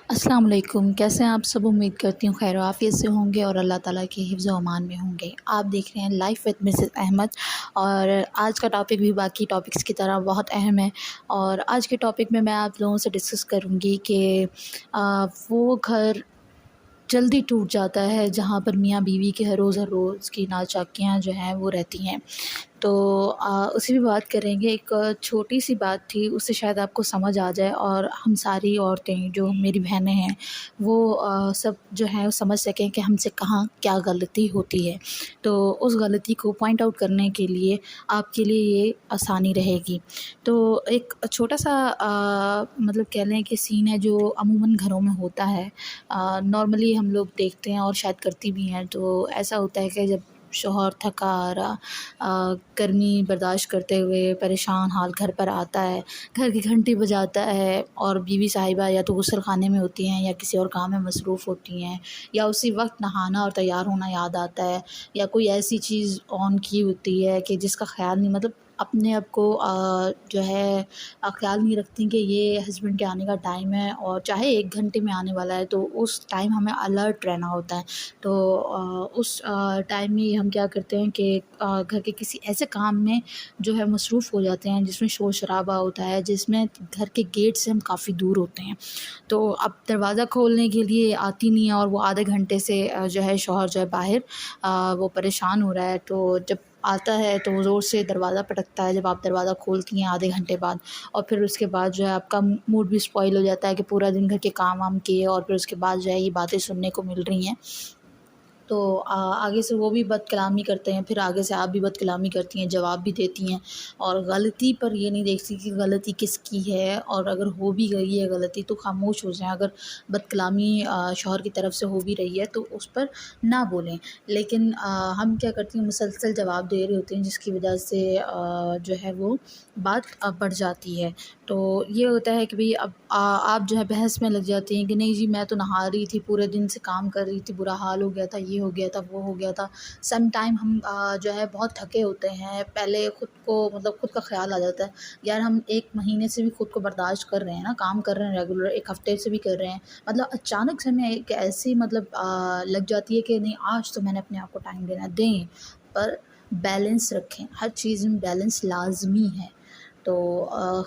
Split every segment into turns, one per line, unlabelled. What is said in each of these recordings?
السلام علیکم، کیسے ہیں آپ سب؟ امید کرتی ہوں خیر و عافیت سے ہوں گے اور اللہ تعالیٰ کے حفظ و امان میں ہوں گے۔ آپ دیکھ رہے ہیں لائف وتھ مسز احمد، اور آج کا ٹاپک بھی باقی ٹاپکس کی طرح بہت اہم ہے۔ اور آج کے ٹاپک میں آپ لوگوں سے ڈسکس کروں گی کہ وہ گھر جلدی ٹوٹ جاتا ہے جہاں پر میاں بیوی کے ہر روز کی ناچاکیاں جو ہیں وہ رہتی ہیں۔ تو اسی بھی بات کریں گے۔ ایک چھوٹی سی بات تھی، اس سے شاید آپ کو سمجھ آ جائے اور ہم ساری عورتیں جو میری بہنیں ہیں وہ سب جو ہیں وہ سمجھ سکیں کہ ہم سے کہاں کیا غلطی ہوتی ہے۔ تو اس غلطی کو پوائنٹ آؤٹ کرنے کے لیے آپ کے لیے یہ آسانی رہے گی۔ تو ایک چھوٹا سا مطلب کہہ لیں کہ سین ہے جو عموماً گھروں میں ہوتا ہے، نارملی ہم لوگ دیکھتے ہیں اور شاید کرتی بھی ہیں۔ تو ایسا ہوتا ہے کہ جب شوہر تھکا آ رہا، گرمی برداشت کرتے ہوئے پریشان حال گھر پر آتا ہے، گھر کی گھنٹی بجاتا ہے اور بیوی صاحبہ یا تو غسل خانے میں ہوتی ہیں یا کسی اور کام میں مصروف ہوتی ہیں، یا اسی وقت نہانا اور تیار ہونا یاد آتا ہے، یا کوئی ایسی چیز آن کی ہوتی ہے کہ جس کا خیال نہیں، مطلب اپنے آپ کو جو ہے خیال نہیں رکھتی کہ یہ ہسبینڈ کے آنے کا ٹائم ہے اور چاہے 1 گھنٹے میں آنے والا ہے، تو اس ٹائم ہمیں الرٹ رہنا ہوتا ہے۔ تو اس ٹائم میں ہم کیا کرتے ہیں کہ گھر کے کسی ایسے کام میں جو ہے مصروف ہو جاتے ہیں جس میں شور شرابہ ہوتا ہے، جس میں گھر کے گیٹ سے ہم کافی دور ہوتے ہیں۔ تو اب دروازہ کھولنے کے لیے آتی نہیں ہے اور وہ آدھے گھنٹے سے جو ہے شوہر جو ہے باہر وہ پریشان ہو رہا ہے، تو جب آتا ہے تو وہ زور سے دروازہ پٹکتا ہے جب آپ دروازہ کھولتی ہیں آدھے گھنٹے بعد، اور پھر اس کے بعد جو ہے آپ کا موڈ بھی سپوائل ہو جاتا ہے کہ پورا دن گھر کے کام وام کیے اور پھر اس کے بعد جو ہے یہ باتیں سننے کو مل رہی ہیں۔ تو آگے سے وہ بھی بد کلامی کرتے ہیں، پھر آگے سے آپ بھی بد کلامی کرتی ہیں، جواب بھی دیتی ہیں، اور غلطی پر یہ نہیں دیکھتی کہ غلطی کس کی ہے، اور اگر ہو بھی گئی ہے غلطی تو خاموش ہو جائیں۔ اگر بد کلامی شوہر کی طرف سے ہو بھی رہی ہے تو اس پر نہ بولیں، لیکن ہم کیا کرتی ہیں مسلسل جواب دے رہے ہوتے ہیں، جس کی وجہ سے جو ہے وہ بات بڑھ جاتی ہے۔ تو یہ ہوتا ہے کہ بھئی اب آپ جو ہے بحث میں لگ جاتی ہیں کہ نہیں جی میں تو نہا رہی تھی، پورے دن سے کام کر رہی تھی، برا حال ہو گیا تھا، یہ ہو گیا تھا، وہ ہو گیا تھا۔ سم ٹائم ہم جو ہے بہت تھکے ہوتے ہیں، پہلے خود کو مطلب خود کا خیال آ جاتا ہے یار ہم 1 مہینے سے بھی خود کو برداشت کر رہے ہیں نا، کام کر رہے ہیں ریگولر، 1 ہفتے سے بھی کر رہے ہیں، مطلب اچانک سے ہمیں ایک ایسی مطلب لگ جاتی ہے کہ نہیں آج تو میں نے اپنے آپ کو ٹائم دینا دیں، پر بیلنس رکھیں، ہر چیز میں بیلنس لازمی ہے۔ تو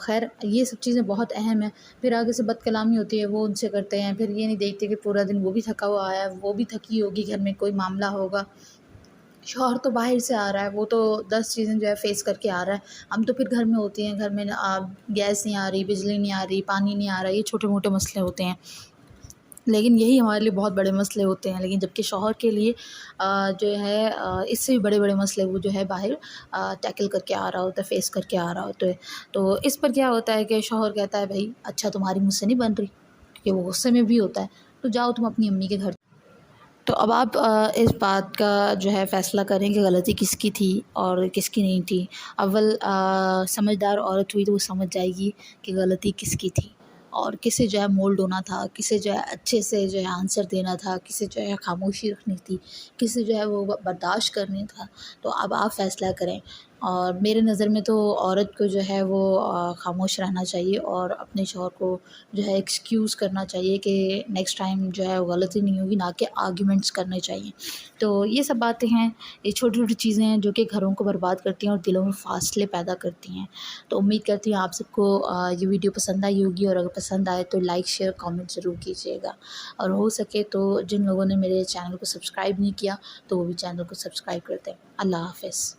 خیر یہ سب چیزیں بہت اہم ہیں۔ پھر آگے سے بد کلامی ہوتی ہے وہ ان سے کرتے ہیں، پھر یہ نہیں دیکھتے کہ پورا دن وہ بھی تھکا ہوا آیا ہے، وہ بھی تھکی ہوگی، گھر میں کوئی معاملہ ہوگا، شوہر تو باہر سے آ رہا ہے، وہ تو 10 چیزیں جو ہے فیس کر کے آ رہا ہے، ہم تو پھر گھر میں ہوتے ہیں، گھر میں گیس نہیں آ رہی، بجلی نہیں آ رہی، پانی نہیں آ رہا، یہ چھوٹے موٹے مسئلے ہوتے ہیں، لیکن یہی ہمارے لیے بہت بڑے مسئلے ہوتے ہیں۔ لیکن جبکہ شوہر کے لیے جو ہے اس سے بھی بڑے بڑے مسئلے وہ جو ہے باہر ٹیکل کر کے آ رہا ہوتا ہے، فیس کر کے آ رہا ہوتا ہے۔ تو اس پر کیا ہوتا ہے کہ شوہر کہتا ہے بھائی اچھا تمہاری مجھ سے نہیں بن رہی، کہ وہ غصے میں بھی ہوتا ہے، تو جاؤ تم اپنی امی کے گھر۔ تو اب آپ اس بات کا جو ہے فیصلہ کریں کہ غلطی کس کی تھی اور کس کی نہیں تھی۔ اول سمجھدار عورت ہوئی تو وہ سمجھ جائے گی کہ غلطی کس کی تھی، اور کسے جو ہے مولڈ ہونا تھا، کسے جو ہے اچھے سے جو ہے آنسر دینا تھا، کسے جو ہے خاموشی رکھنی تھی، کسے جو ہے وہ برداشت کرنی تھا۔ تو اب آپ فیصلہ کریں، اور میرے نظر میں تو عورت کو جو ہے وہ خاموش رہنا چاہیے اور اپنے شوہر کو جو ہے ایکسکیوز کرنا چاہیے کہ نیکسٹ ٹائم جو ہے غلطی نہیں ہوگی، نہ کہ آرگیومنٹس کرنے چاہیے۔ تو یہ سب باتیں ہیں، یہ چھوٹی چھوٹی چیزیں ہیں جو کہ گھروں کو برباد کرتی ہیں اور دلوں میں فاصلے پیدا کرتی ہیں۔ تو امید کرتی ہوں آپ سب کو یہ ویڈیو پسند آئی ہوگی، اور اگر پسند آئے تو لائک شیئر کامنٹ ضرور کیجیے گا، اور ہو سکے تو جن لوگوں نے میرے چینل کو سبسکرائب نہیں کیا تو وہ بھی چینل کو سبسکرائب کر دیں۔ اللہ حافظ۔